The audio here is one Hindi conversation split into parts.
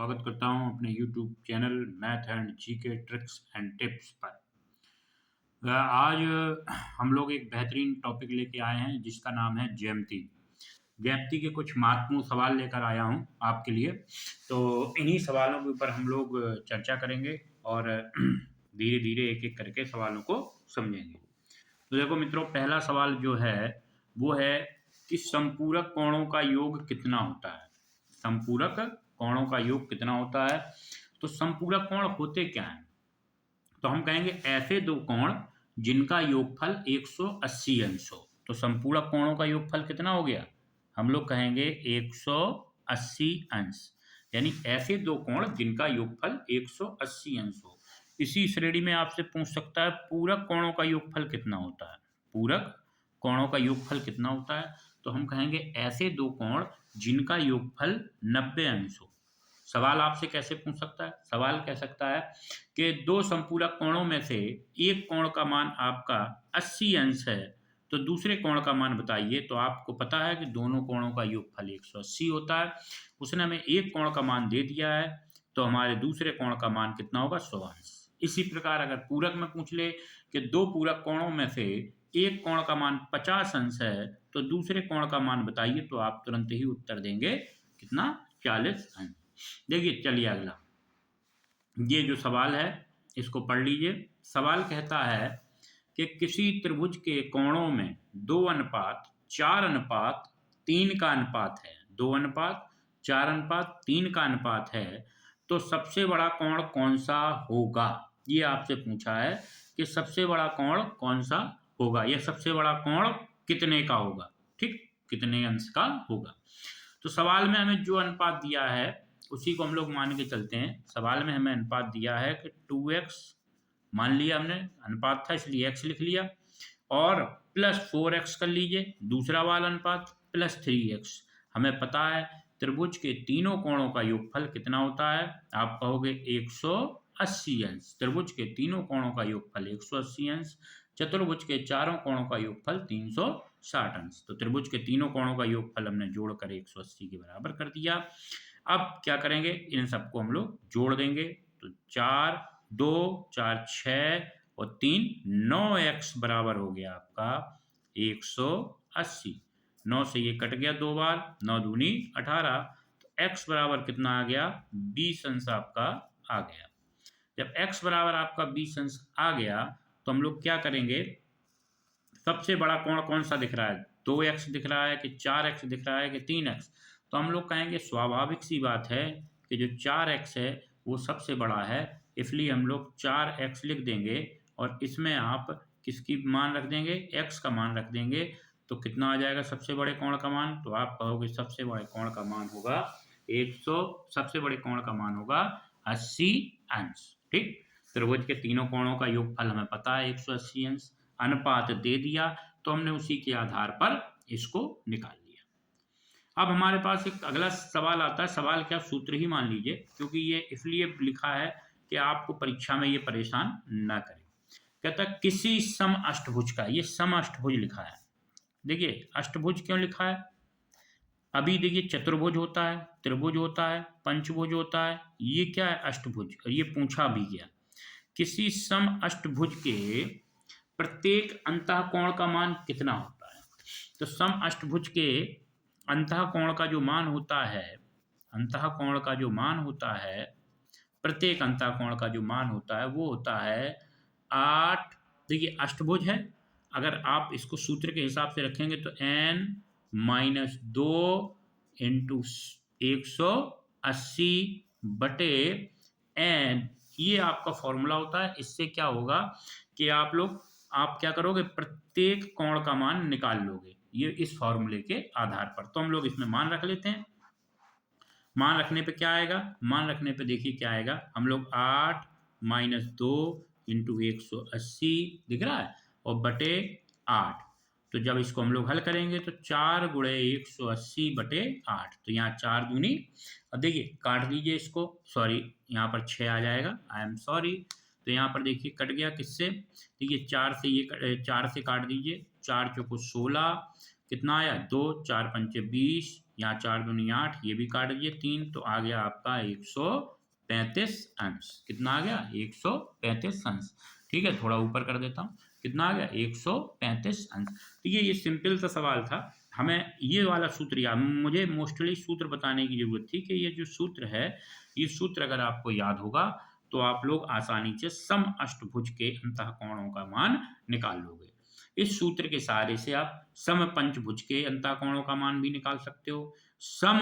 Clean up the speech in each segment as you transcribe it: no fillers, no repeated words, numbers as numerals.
स्वागत करता हूं अपने YouTube channel math and GK tricks and tips पर। आज हम लोग एक बेहतरीन टॉपिक लेके आए हैं जिसका नाम है ज्यामिति। ज्यामिति के कुछ महत्वपूर्ण सवाल लेकर आया हूं आपके लिए। तो इन्हीं सवालों के ऊपर हम लोग चर्चा करेंगे और धीरे धीरे एक एक करके सवालों को समझेंगे। तो देखो मित्रों, पहला सवाल जो है वो है कि संपूरक कोणों का योग कितना होता है। संपूरक कोणों का योग कितना होता है। तो संपूरक कोण होते क्या हैं? तो हम कहेंगे ऐसे दो कोण जिनका योगफल 180 अंश हो। तो संपूरक कोणों का योगफल कितना हो गया? हम लोग कहेंगे 180 अंश। यानी ऐसे दो कोण जिनका योगफल 180 अंश हो। इसी श्रेणी में आपसे पूछ सकता है पूरक कोणों का योगफल कितना होता है। पूरक कोणों का योगफल कितना होता है? तो हम कहेंगे ऐसे दो कोण जिनका योगफल 90 अंश हो। सवाल आपसे कैसे पूछ सकता है? सवाल कह सकता है कि दो संपूरक कोणों में से एक कोण का मान आपका 80 अंश है, तो दूसरे कोण का मान बताइए। तो आपको पता है कि दोनों कोणों का योगफल 180 होता है। उसने हमें एक कोण का मान दे दिया है, तो हमारे दूसरे कोण का मान कितना होगा? 100 अंश। इसी प्रकार अगर पूरक में पूछ ले कि दो पूरक कोणों में से एक कोण का मान 50 अंश है, तो दूसरे कोण का मान बताइए। तो आप तुरंत ही उत्तर देंगे कितना? 40 अंश। देखिए, चलिए अगला, ये जो सवाल है इसको पढ़ लीजिए। सवाल कहता है कि किसी त्रिभुज के कोणों में 2 अनुपात 4 अनुपात 3 का अनुपात है। 2 अनुपात 4 अनुपात 3 का अनुपात है, तो सबसे बड़ा कोण कौन सा होगा? ये आपसे पूछा है कि सबसे बड़ा कोण कौन सा होगा, या सबसे बड़ा कोण कितने का होगा। ठीक, कितने अंश का होगा। तो सवाल में हमें जो अनुपात दिया है उसी को हम लोग मान के चलते हैं। सवाल में हमें अनुपात दिया है कि 2x, मान लिया हमने, अनुपात था इसलिए x लिख लिया, और प्लस 4x कर लीजिए दूसरा वाला अनुपात, प्लस 3x। हमें पता है त्रिभुज के तीनों कोणों का योगफल कितना होता है? आप कहोगे 180 अंश। त्रिभुज के तीनों कोणों का योगफल 180 अंश। चतुर्भुज के चारों कोणों का योगफल 360 अंश। तो त्रिभुज के तीनों कोणों का योगफल हमने जोड़कर 180 के बराबर कर दिया। अब क्या करेंगे? इन सबको हम लोग जोड़ देंगे। तो 4 2 4 6 और 3 9x बराबर हो गया आपका 180। 9 से ये कट गया 2 बार, 9 दूनी 18। तो x बराबर कितना आ गया? 20 अंश आपका आ गया। जब x बराबर आपका 20 अंश आ गया तो हम लोग क्या करेंगे? सबसे बड़ा कोण कौन सा दिख रहा है? 2x दिख रहा है कि 4x दिख रहा है कि 3x? तो हम लोग कहेंगे स्वाभाविक सी बात है कि जो 4x है वो सबसे बड़ा है, इसलिए हम लोग 4x लिख देंगे और इसमें आप किसकी मान रख देंगे? x का मान रख देंगे। तो कितना आ जाएगा सबसे बड़े कोण का मान? तो आप कहोगे सबसे बड़े कोण का मान होगा 100, सबसे बड़े कोण का मान होगा 80 अंश। ठीक, त्रिभुज के तीनों कोणों का योगफल हमें पता है 180 अंश। अनुपात दे दिया तो हमने उसी के आधार पर इसको निकाल लिया। अब हमारे पास एक अगला सवाल आता है। सवाल क्या? सूत्र ही मान लीजिए, क्योंकि ये इसलिए लिखा है कि आपको परीक्षा में ये परेशान ना करे। कहता है किसी सम अष्टभुज का, ये सम अष्टभुज लिखा है। देखिए अष्टभुज क्यों लिखा है? अभी देखिए चतुर्भुज होता है, त्रिभुज होता है, पंचभुज होता है, ये क्या है? अष्टभुज। और ये पूछा भी गया किसी सम अष्टभुज के प्रत्येक अंतःकोण का मान कितना होता है। तो सम अष्टभुज के अंतःकोण का जो मान होता है, अंतःकोण का जो मान होता है, प्रत्येक अंतःकोण का जो मान होता है वो होता है 8। देखिए अष्टभुज है, अगर आप इसको सूत्र के हिसाब से रखेंगे तो n-2 इंटू 180 बटे n, ये आपका फॉर्मूला होता है। इससे क्या होगा कि आप क्या करोगे? प्रत्येक कोण का मान निकाल लोगे, ये इस फॉर्मूले के आधार पर। तो हम लोग इसमें मान रख लेते हैं। मान रखने पे क्या आएगा? मान रखने पे देखिए क्या आएगा। हम लोग 8 - 2 इंटू 180 दिख रहा है, और बटे 8। तो जब इसको हम लोग हल करेंगे तो 4 × 180 बटे 8। तो यहाँ 4 दूनी, अब देखिए काट दीजिए इसको, सॉरी यहाँ पर 6 आ जाएगा, आई एम सॉरी। तो यहाँ पर देखिए कट गया किससे? देखिए 4 से, ये 4 से काट दीजिए, 4 चौको 16, कितना आया? 2, 4 पंचे 20, यहाँ 4 दूनी 8, ये भी काट दिए 3, तो आ गया आपका 135 अंश। कितना आ गया? 135 अंश। ठीक है, थोड़ा ऊपर कर देता हूँ, कितना आ गया? 135 अंश। तो ये सिंपल सा सवाल था। हमें ये वाला सूत्र याद, मुझे मोस्टली सूत्र बताने की जरूरत थी कि ये जो सूत्र है, ये सूत्र अगर आपको याद होगा तो आप लोग आसानी से सम अष्टभुज के अंतःकोणों का मान निकाल लोगे। इस सूत्र के सहारे से आप सम पंचभुज के अंतःकोणों का मान भी निकाल सकते हो, सम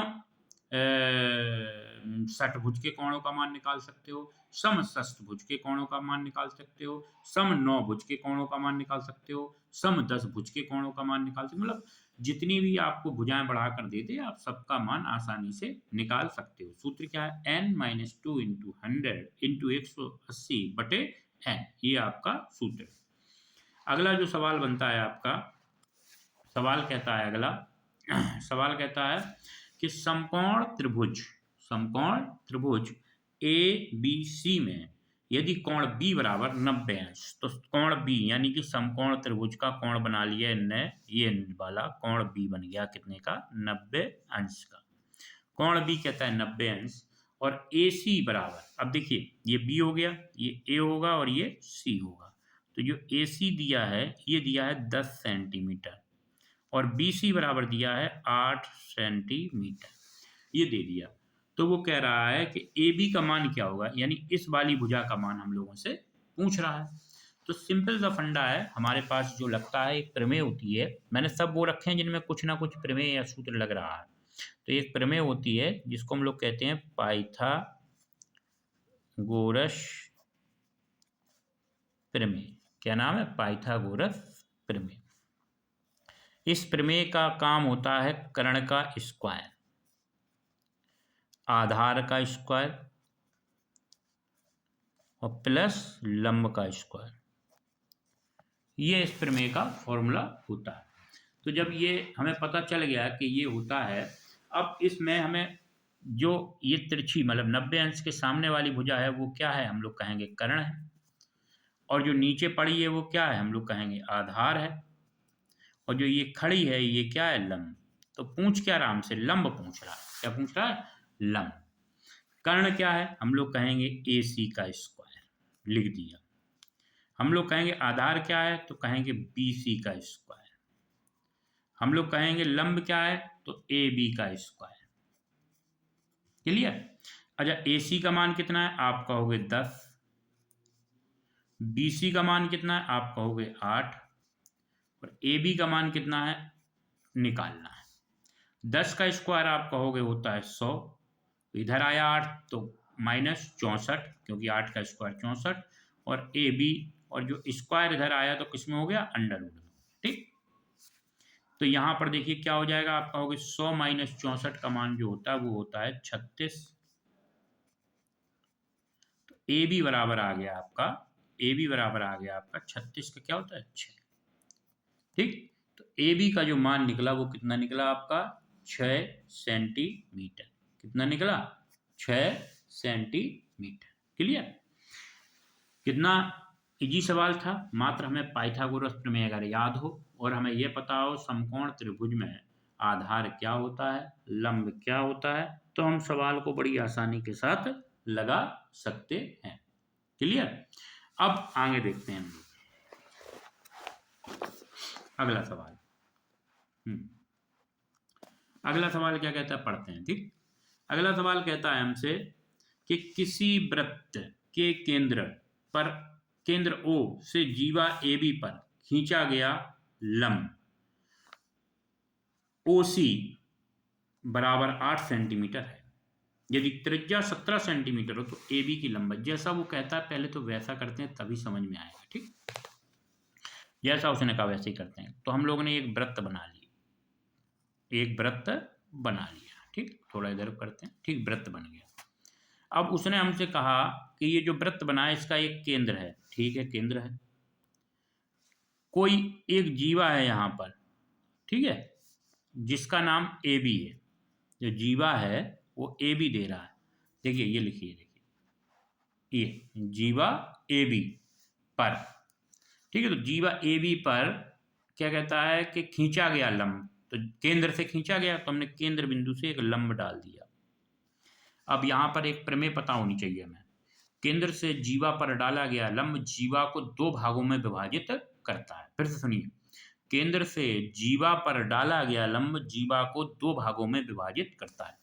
षटभुज के कोणों का मान निकाल सकते हो, सम षष्ठभुज के कोणों का मान निकाल सकते हो, सम नौभुज के कोणों का मान निकाल सकते हो, सम दसभुज के कोणों का मान निकाल सकते हो। मतलब जितनी भी आपको भुजाएं बढ़ा कर देते आप सबका मान आसानी से निकाल सकते हो। सूत्र क्या है? n-2 इंटू 100 इंटू 180 बटे n, ये आपका सूत्र। अगला जो सवाल बनता है आपका, सवाल कहता है अगला सवाल कहता है कि समकोण त्रिभुज ए बी सी में यदि कोण B बराबर 90 अंश, तो कोण B यानी कि समकोण त्रिभुज का कोण बना लिया इनने, ये वाला कोण B बन गया कितने का? 90 अंश का। कोण B कहता है 90 अंश, और AC बराबर, अब देखिए ये B हो गया, ये A होगा और ये C होगा। तो जो AC दिया है ये दिया है 10 सेंटीमीटर और BC बराबर दिया है 8 सेंटीमीटर, ये दे दिया। तो वो कह रहा है कि AB का मान क्या होगा, यानी इस वाली भुजा का मान हम लोगों से पूछ रहा है। तो सिंपल सा फंडा है हमारे पास, जो लगता है एक प्रमेय होती है, मैंने सब वो रखे हैं जिनमें कुछ ना कुछ प्रमेय या सूत्र लग रहा है। तो एक प्रमेय होती है जिसको हम लोग कहते हैं पाइथागोरस प्रमेय। क्या नाम है? पाइथागोरस प्रमेय। इस प्रमेय का काम होता है कर्ण का स्क्वायर, आधार का स्क्वायर और प्लस लंब का स्क्वायर, ये इस प्रमेय का फॉर्मूला होता है। तो जब ये हमें पता चल गया कि ये होता है, अब इसमें हमें जो ये तिरछी मतलब 90 अंश के सामने वाली भुजा है वो क्या है, हम लोग कहेंगे कर्ण है, और जो नीचे पड़ी है वो क्या है, हम लोग कहेंगे आधार है, और जो ये खड़ी है ये क्या है, लंब। तो पूछ क्या रहा हमसे? लंब पूछ रहा है। क्या पूछ रहा है? लंब। कर्ण क्या है, हम लोग कहेंगे AC का स्क्वायर, लिख दिया। हम लोग कहेंगे आधार क्या है, तो कहेंगे BC का स्क्वायर। हम लोग कहेंगे लंब क्या है, तो AB का स्क्वायर। क्लियर? अच्छा, AC का मान कितना है, आप कहोगे 10, BC का मान कितना है, आप कहोगे 8, और AB का मान कितना है, निकालना है। 10 का स्क्वायर आप कहोगे होता है 100, इधर आया 8 तो माइनस 64, क्योंकि 8 का स्क्वायर 64, और AB और जो स्क्वायर इधर आया तो किसमें हो गया, अंडर रूट में। ठीक, तो यहां पर देखिए क्या हो जाएगा, आप कहोगे 100 माइनस 64 का मान जो होता है वो होता है 36। तो AB बराबर आ गया आपका, AB बराबर आ गया आपका 36 का क्या होता है, 6। ठीक, तो AB का जो मान निकला वो कितना निकला आपका, 6 सेंटीमीटर। कितना निकला? 6 सेंटीमीटर। क्लियर? कितना इजी सवाल था। मात्र हमें पाइथागोरस प्रमेय अगर याद हो और हमें यह पता हो समकोण त्रिभुज में आधार क्या होता है, लंब क्या होता है, तो हम सवाल को बड़ी आसानी के साथ लगा सकते हैं। क्लियर? अब आगे देखते हैं हम लोग अगला सवाल। अगला सवाल क्या कहता है, पढ़ते हैं। ठीक, अगला सवाल कहता है हमसे कि किसी वृत्त के केंद्र O से जीवा AB पर खींचा गया लंब OC बराबर 8 सेंटीमीटर है। यदि त्रिज्या 17 सेंटीमीटर हो तो AB की लंबाई, जैसा वो कहता है पहले तो वैसा करते हैं तभी समझ में आएगा। ठीक, जैसा उसने कहा वैसे ही करते हैं। तो हम लोगों ने एक वृत्त बना लिया। ठीक, थोड़ा इधर करते हैं। ठीक, वृत्त बन गया। अब उसने हमसे कहा कि ये जो वृत्त बना है इसका एक केंद्र है। ठीक है, केंद्र है, कोई एक जीवा है यहाँ पर, ठीक है, जिसका नाम AB है। जो जीवा है वो AB दे रहा है। देखिए ये लिखिए, देखिए ये जीवा AB पर, ठीक है, तो जीवा AB पर क्या कहता है कि खींचा गया लंब तो केंद्र से खींचा गया, तो हमने केंद्र बिंदु से एक लंब डाल दिया। अब यहाँ पर एक प्रमेय पता होनी चाहिए हमें। केंद्र से जीवा पर डाला गया लंब जीवा को दो भागों में विभाजित करता है। फिर से सुनिए, केंद्र से जीवा पर डाला गया लंब जीवा को दो भागों में विभाजित करता है।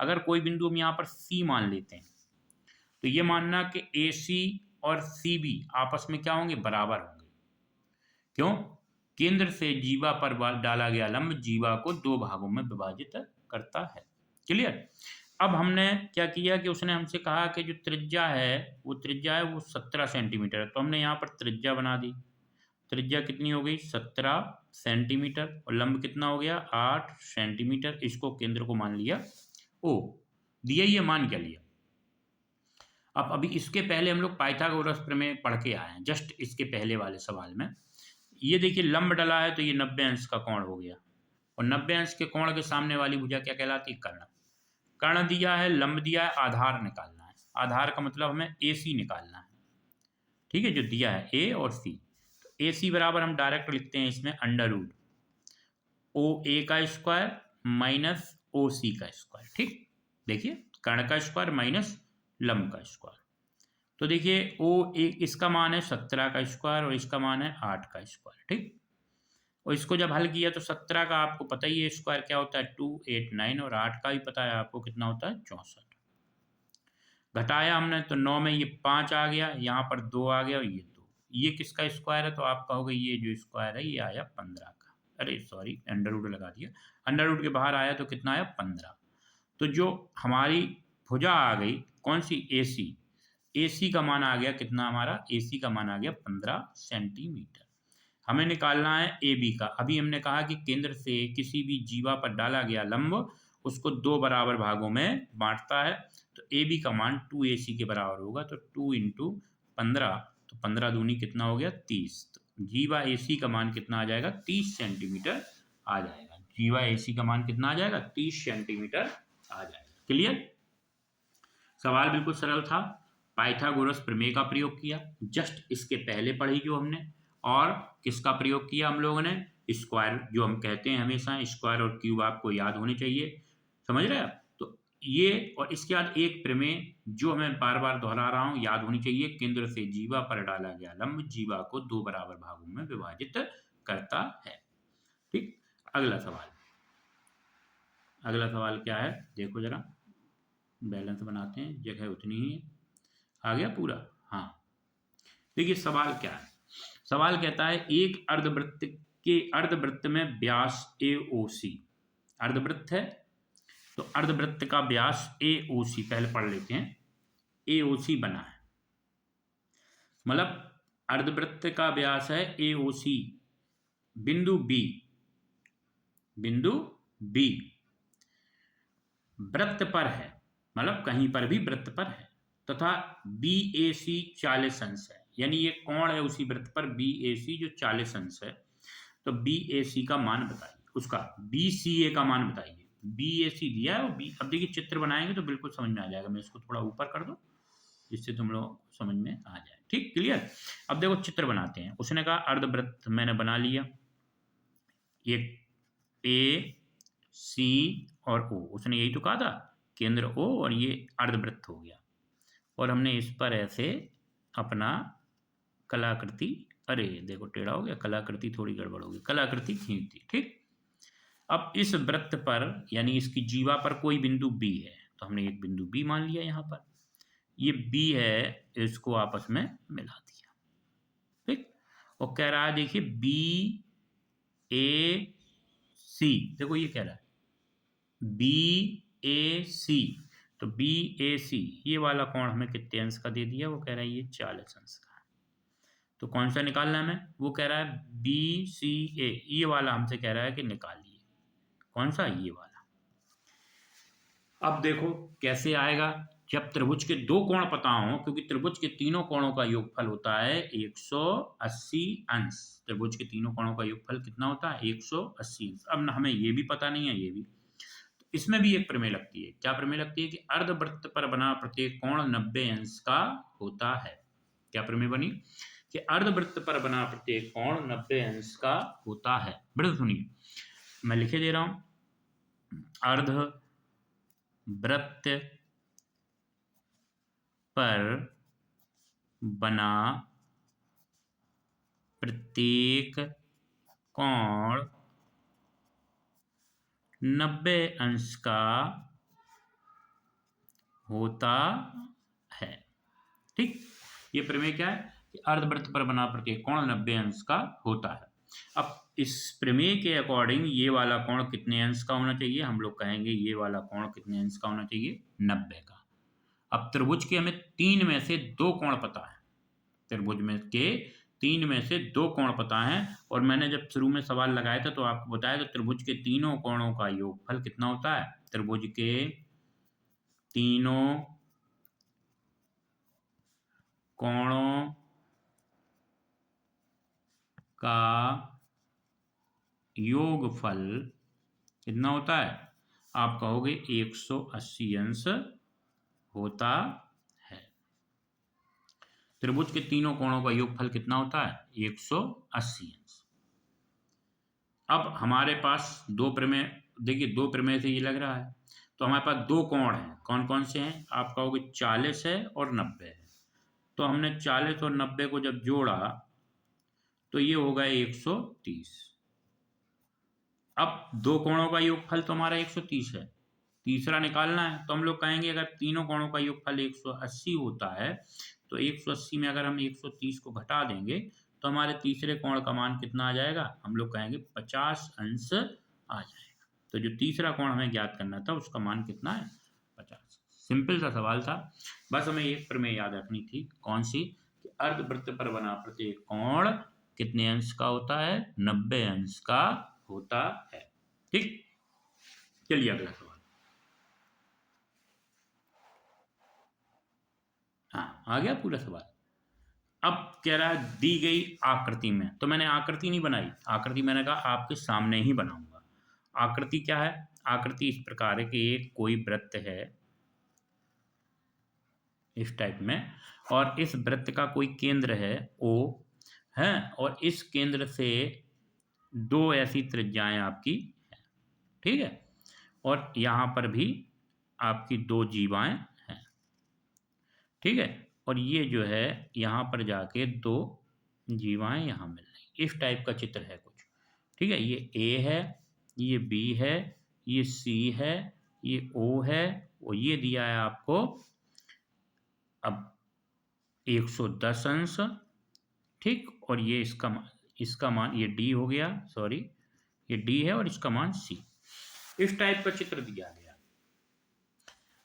अगर कोई बिंदु हम यहाँ पर C मान लेते हैं, तो ये मानना कि AC और CB आपस में क्या होंगे, बराबर होंगे। क्यों? केंद्र से जीवा पर डाला गया लंब जीवा को दो भागों में विभाजित करता है। क्लियर? अब हमने क्या किया कि उसने हमसे कहा कि जो त्रिज्या है वो 17 सेंटीमीटर है, तो हमने यहाँ पर त्रिज्या बना दी। त्रिज्या कितनी हो गई, 17 सेंटीमीटर, और लंब कितना हो गया, 8 सेंटीमीटर। इसको केंद्र को मान लिया O। दिया, ये मान क्या लिया। अब अभी इसके पहले हम लोग पाइथागोरस प्रमेय पढ़ के आए हैं, जस्ट इसके पहले वाले सवाल में। ये देखिए लंब डला है तो ये 90 अंश का कोण हो गया, और 90 अंश के कोण के सामने वाली भुजा क्या कहलाती है, कर्ण। कर्ण दिया है, लंब दिया है, आधार निकालना है। आधार का मतलब हमें AC निकालना है, ठीक है, जो दिया है A और C। तो AC बराबर हम डायरेक्ट लिखते हैं इसमें √ OA का स्क्वायर माइनस OC का स्क्वायर। ठीक, देखिए कर्ण का स्क्वायर माइनस लंब का स्क्वायर। तो देखिए OA इसका मान है 17 का स्क्वायर और इसका मान है 8 का स्क्वायर। ठीक, और इसको जब हल किया तो 17 का आपको पता ही है स्क्वायर क्या होता है, 289, और 8 का भी पता है आपको कितना होता है, 64। घटाया हमने तो 9 में ये 5 आ गया, यहाँ पर 2 आ गया और ये 2। ये किसका स्क्वायर है, तो आप कहोगे ये जो स्क्वायर है ये आया 15 का। अरे सॉरी, √ लगा दिया, √ के बाहर आया तो कितना आया, 15। तो जो हमारी भुजा आ गई कौन सी, AC का मान आ गया कितना, हमारा AC का मान आ गया 15 सेंटीमीटर। हमें निकालना है AB का। अभी हमने कहा कि केंद्र से किसी भी जीवा पर डाला गया लंब उसको दो बराबर भागों में बांटता है, तो AB का मान 2AC के बराबर होगा। तो 2 × 15, तो 15 दूनी कितना हो गया, 30। तो जीवा AC का मान कितना आ जाएगा, 30 सेंटीमीटर आ जाएगा। जीवा AC का मान कितना आ जाएगा, 30 सेंटीमीटर आ जाएगा। क्लियर? सवाल बिल्कुल सरल था। पाइथागोरस प्रमेय का प्रयोग किया, जस्ट इसके पहले पढ़ी जो हमने, और किसका प्रयोग किया हम लोगों ने, स्क्वायर, जो हम कहते हैं हमेशा स्क्वायर और क्यूब आपको याद होने चाहिए। समझ रहे हैं? तो ये, और इसके बाद एक प्रमेय जो मैं बार बार दोहरा रहा हूं, याद होनी चाहिए, केंद्र से जीवा पर डाला गया लंब जीवा को दो बराबर भागों में विभाजित करता है। ठीक, अगला सवाल क्या है, देखो जरा, बैलेंस बनाते हैं, जगह उतनी ही है। आ गया पूरा? हाँ, देखिए सवाल क्या है। सवाल कहता है एक अर्धवृत्त में व्यास AOC, अर्धवृत्त है तो अर्धवृत्त का व्यास AOC, पहले पढ़ लेते हैं। AOC बना है, मतलब अर्धवृत्त का व्यास है AOC, बिंदु B वृत्त पर है, मतलब कहीं पर भी वृत्त पर है, तथा BAC 40 अंश है, यानी ये कोण है उसी वृत्त पर BAC जो 40 अंश है। तो BAC का मान बताइए, उसका BCA का मान बताइए। BAC दिया है, अब देखिए चित्र बनाएंगे तो बिल्कुल समझ में आ जाएगा। मैं इसको थोड़ा ऊपर कर दूं जिससे तुम लोग समझ में आ जाए। ठीक, क्लियर? अब देखो चित्र बनाते हैं। उसने कहा अर्धवृत्त मैंने बना लिया, एक AC और O, उसने यही तो कहा था, केंद्र O और ये अर्धवृत्त हो गया, और हमने इस पर ऐसे अपना कलाकृति, अरे देखो टेढ़ा हो गया, कलाकृति थोड़ी गड़बड़ होगी, कलाकृति खींच दी। ठीक, अब इस वृत्त पर यानी इसकी जीवा पर कोई बिंदु B है, तो हमने एक बिंदु B मान लिया यहाँ पर, ये B है, इसको आपस में मिला दिया। ठीक, और कह रहा है देखिए BAC, देखो ये कह रहा है BAC, तो BAC ये वाला कोण हमें कितने अंश का दे दिया, वो कह रहा है ये 40 अंश का है। तो कौन सा निकालना है हमें, वो कह रहा है BCA, ये वाला हमसे कह रहा है कि निकालिए। कौन सा, ये वाला। अब देखो कैसे आएगा, जब त्रिभुज के दो कोण पता हो, क्योंकि त्रिभुज के तीनों कोणों का योगफल होता है 180 अंश। त्रिभुज के तीनों कोणों का योगफल कितना होता है, 180 अंश। अब हमें ये भी पता नहीं है, ये भी, तो इसमें भी एक प्रमेय लगती है। क्या प्रमेय लगती है, कि अर्धवृत्त पर बना प्रत्येक कोण 90 अंश का होता है। क्या प्रमेय बनी, कि अर्धवृत्त पर बना प्रत्येक कोण 90 अंश का होता है। बड़े सुनिए, मैं लिखे दे रहा हूं, अर्ध वृत्त पर बना प्रत्येक कोण 90 अंश का होता है। ठीक, ये प्रमेय क्या है कि अर्धवृत्त पर बना प्रत्येक कोण 90 अंश का होता है। अब इस प्रमेय के अकॉर्डिंग ये वाला कोण कितने अंश का होना चाहिए? हम लोग कहेंगे ये वाला कोण कितने अंश का होना चाहिए? 90 का। अब त्रिभुज के हमें 3 में से 2 कोण पता है, त्रिभुज में के 3 में से 2 कोण पता है, और मैंने जब शुरू में सवाल लगाया था तो आपको बताया था त्रिभुज के तीनों कोणों का योगफल कितना होता है? त्रिभुज के तीनों कोणों का योगफल कितना होता है? आप कहोगे 180 अंश होता है। त्रिभुज के तीनों कोणों का योगफल कितना होता है? 180 अंश। अब हमारे पास दो प्रमेय, देखिए दो प्रमेय से ये लग रहा है, तो हमारे पास दो कोण हैं। कौन कौन से हैं? आप कहोगे 40 है और 90 है। तो हमने 40 और 90 को जब जोड़ा तो ये हो गया 130। अब दो कोणों का योगफल तो हमारा 130 है, तीसरा निकालना है, तो हम लोग कहेंगे अगर तीनों कोणों का योगफल 180 होता है तो 180 में अगर हम 130 को घटा देंगे तो हमारे तीसरे कोण का मान कितना आ जाएगा? हम लोग कहेंगे 50 अंश आ जाएगा। तो जो तीसरा कोण हमें ज्ञात करना था उसका मान कितना है? 50। सिंपल सा सवाल था, बस हमें एक प्रमेय याद रखनी थी। कौन सी? कि अर्धवृत्त पर बना प्रत्येक कोण कितने अंश का होता है? 90 अंश का होता है। ठीक, चलिए अगला सवाल। हाँ, आ गया पूरा सवाल। अब कह रहा है दी गई आकृति में, तो मैंने आकृति नहीं बनाई, आकृति मैंने कहा आपके सामने ही बनाऊंगा। आकृति क्या है? आकृति इस प्रकार है कि एक कोई वृत्त है इस टाइप में, और इस वृत्त का कोई केंद्र है O है, और इस केंद्र से दो ऐसी त्रिज्याएं आपकी हैं, ठीक है, और यहाँ पर भी आपकी दो जीवाएं हैं, ठीक है, और ये जो है यहाँ पर जाके दो जीवाएं यहाँ मिल रही, इस टाइप का चित्र है कुछ, ठीक है। ये A है, ये B है, ये C है, ये O है, और ये दिया है आपको अब 110 अंश, ठीक, और ये इसका मान ये D हो गया, सॉरी ये D है और इसका मान C। इस टाइप का चित्र दिया गया।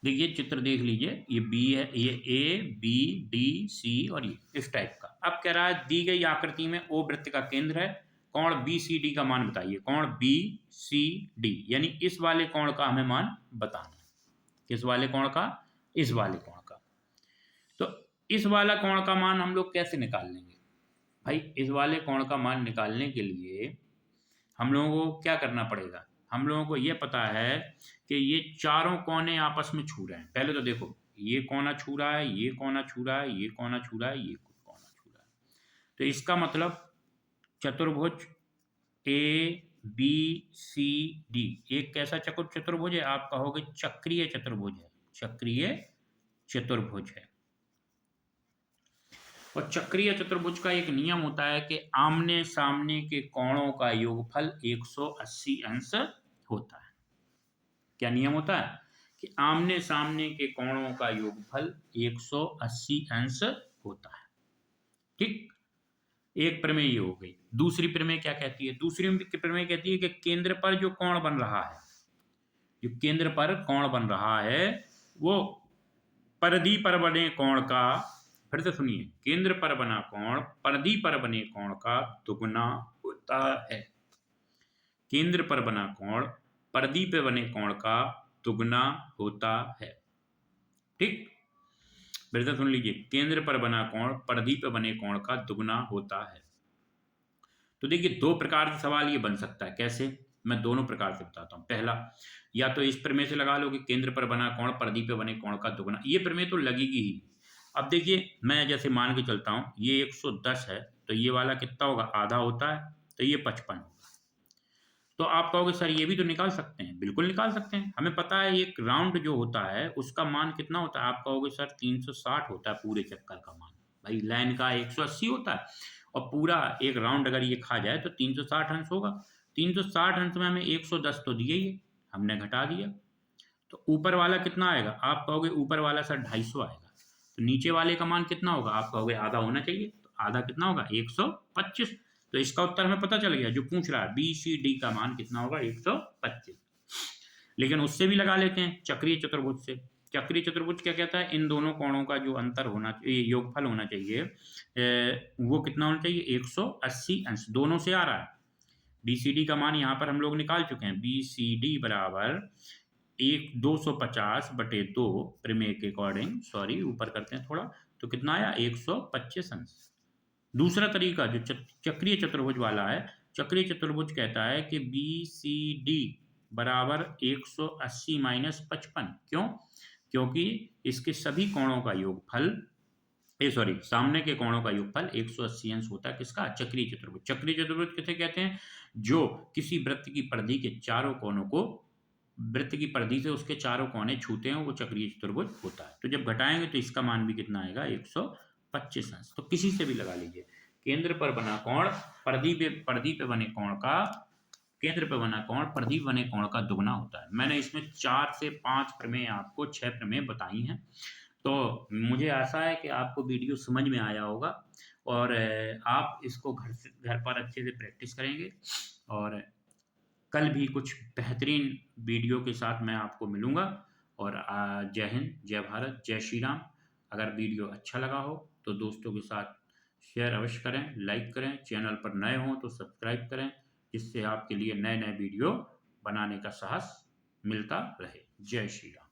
देखिए चित्र देख लीजिए, ये B है, ये A B D C और ये इस टाइप का। अब कह रहा है दी गई आकृति में O वृत्त का केंद्र है, कोण BCD का मान बताइए। कोण BCD यानी इस वाले कोण का हमें मान बताना है। किस वाले कोण का? इस वाले कोण का। तो इस वाला कोण का मान हम लोग कैसे निकाल लेंगे भाई? इस वाले कोण का मान निकालने के लिए हम लोगों को क्या करना पड़ेगा? हम लोगों को ये पता है कि ये चारों कोने आपस में छू रहे हैं। पहले तो देखो, ये कोना छू रहा है, ये कोना छू रहा है, ये कोना छू रहा है, ये कोना छू रहा है। तो इसका मतलब चतुर्भुज ABCD एक कैसा चतुर्भुज है? आप कहोगे चक्रीय चतुर्भुज है, चक्रीय चतुर्भुज है। और चक्रीय चतुर्भुज का एक नियम होता है कि आमने सामने के कोणों का योगफल 180 अंश होता है। क्या नियम होता है? कि आमने सामने के कोणों का योगफल 180 अंश होता है। ठीक, एक प्रमेय ये हो गई। दूसरी प्रमेय क्या कहती है? दूसरी प्रमेय कहती है कि केंद्र पर जो कोण बन रहा है, जो केंद्र पर कोण बन रहा है वो परिधि पर बने कोण का, फिर से सुनिए, केंद्र पर बना कोण परिधि पर बने कोण का दुगुना होता है। केंद्र पर बना कोण परिधि पे बने कोण का दुगुना होता है। ठीक, फिर से सुन लीजिए, केंद्र पर बना कोण परिधि पे बने कोण का दुगुना होता है। तो देखिए दो प्रकार से सवाल ये बन सकता है। कैसे? मैं दोनों प्रकार से बताता हूं। पहला, या तो इस प्रमेय से लगा लो कि केंद्र पर बना कोण परिधि पे बने कोण का दुगुना, ये प्रमेय तो लगेगी ही। अब देखिए मैं जैसे मान के चलता हूं ये 110 है, तो ये वाला कितना होगा? आधा होता है, तो ये 55 होगा। तो आप कहोगे सर ये भी तो निकाल सकते हैं, बिल्कुल निकाल सकते हैं। हमें पता है एक राउंड जो होता है उसका मान कितना होता है, आप कहोगे सर 360 होता है पूरे चक्कर का मान। भाई लाइन का 180 होता है और पूरा एक राउंड अगर ये खा जाए तो 360 अंश होगा। 360 अंश में हमें 110 तो दिए ही है, हमने घटा दिया। तो ऊपर वाला कितना आएगा, आप कहोगे ऊपर वाला सर 250 आएगा। तो नीचे वाले का मान कितना होगा, आप कहोगे आधा होना चाहिए, तो आधा कितना होगा 125। तो इसका उत्तर हमें पता चल गया, जो पूछ रहा है बी सी डी का मान कितना होगा 125। लेकिन उससे भी लगा लेते हैं चक्रीय चतुर्भुज से। चक्रीय चतुर्भुज क्या कहता है, इन दोनों कोणों का जो अंतर होना चाहिए, योगफल होना चाहिए, वो कितना होना चाहिए 180 अंश, दोनों से आ रहा है। बी सी डी का मान यहाँ पर हम लोग निकाल चुके हैं, बी सी डी बराबर 250/2 प्रमेय के अकॉर्डिंग, सॉरी ऊपर करते हैं थोड़ा, तो कितना आया 125 अंश। दूसरा तरीका जो चक्रीय चतुर्भुज वाला है, चक्रीय चतुर्भुज कहता है कि बी सी डी बराबर 180 माइनस 55। क्यों, क्योंकि इसके सभी कोणों का योगफल, सामने के कोणों का योगफल 180 अंश होता है। किसका, चक्रीय चतुर्भुज। चक्रीय चतुर्भुज किसे कहते हैं, जो किसी वृत्त की परिधि के चारों कोणों को, वृत्त की परिधि से उसके चारों कोने छूते हैं, वो चक्रीय चतुर्भुज होता है। तो जब घटाएंगे तो इसका मान भी कितना आएगा 125 अंश। तो किसी से भी लगा लीजिए, केंद्र पर बना कोण परिधि पे बने कोण का, केंद्र पे बना कोण परिधि बने कोण का दुगना होता है। मैंने इसमें 4 से 5 प्रमेय, आपको 6 प्रमेय बताई हैं। तो मुझे आशा है कि आपको वीडियो समझ में आया होगा और आप इसको घर पर अच्छे से प्रैक्टिस करेंगे। और कल भी कुछ बेहतरीन वीडियो के साथ मैं आपको मिलूँगा। और जय हिंद, जय भारत, जय श्री राम। अगर वीडियो अच्छा लगा हो तो दोस्तों के साथ शेयर अवश्य करें, लाइक करें, चैनल पर नए हों तो सब्सक्राइब करें, जिससे आपके लिए नए-नए वीडियो बनाने का साहस मिलता रहे। जय श्री राम।